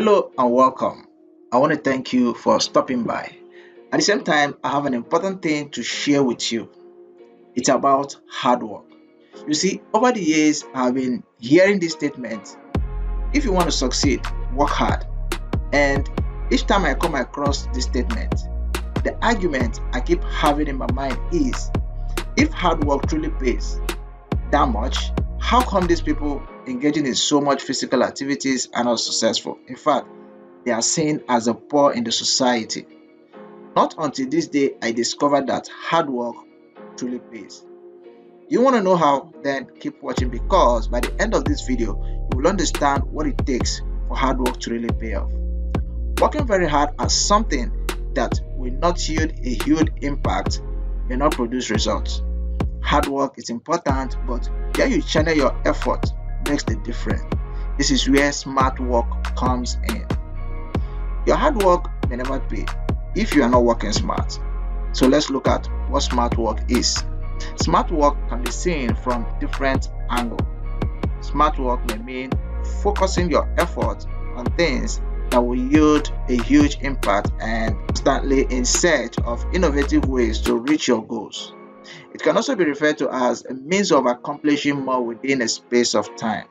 Hello and welcome. I want to thank you for stopping by. At the same time, I have an important thing to share with you. It's about hard work. You see, over the years, I've been hearing this statement: if you want to succeed, work hard. And each time I come across this statement, the argument I keep having in my mind is, if hard work truly pays that much, how come these people engaging in so much physical activities are not successful? In fact, they are seen as the poor in the society. Not until this day I discovered that hard work truly pays. You want to know how? Then keep watching, because by the end of this video, you will understand what it takes for hard work to really pay off. Working very hard at something that will not yield a huge impact may not produce results. Hard work is important, but where you channel your effort makes the difference. This is where smart work comes in. Your hard work may never pay if you are not working smart. So let's look at what smart work is. Smart work can be seen from different angles. Smart work may mean focusing your effort on things that will yield a huge impact and constantly in search of innovative ways to reach your goals. It can also be referred to as a means of accomplishing more within a space of time.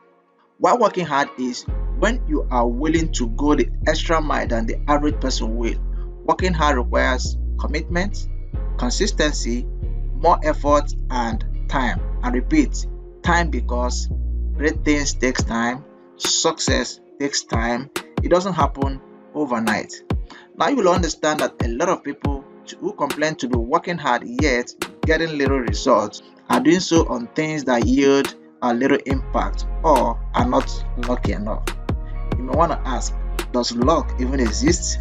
While working hard is when you are willing to go the extra mile than the average person will. Working hard requires commitment, consistency, more effort, and time. And repeat, time, because great things takes time, success takes time. It doesn't happen overnight. Now you will understand that a lot of people who complain to be working hard yet getting little results are doing so on things that yield a little impact or are not lucky enough. You may want to ask, does luck even exist?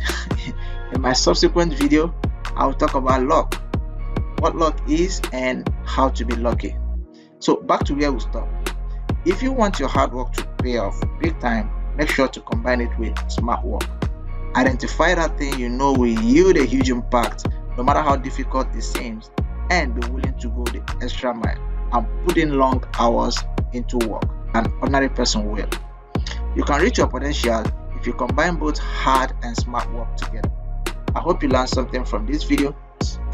In my subsequent video, I will talk about luck, what luck is, and how to be lucky. So back to where we stop. If you want your hard work to pay off big time, make sure to combine it with smart work. Identify that thing you know will yield a huge impact, no matter how difficult it seems, and be willing to go the extra mile and put in long hours into work an ordinary person will. You can reach your potential if you combine both hard and smart work together. I hope you learned something from this video,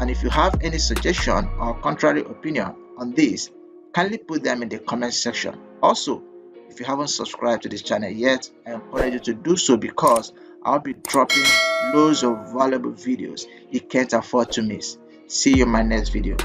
and if you have any suggestion or contrary opinion on this, kindly put them in the comment section. Also, if you haven't subscribed to this channel yet, I encourage you to do so, because I'll be dropping loads of valuable videos you can't afford to miss. See you in my next video.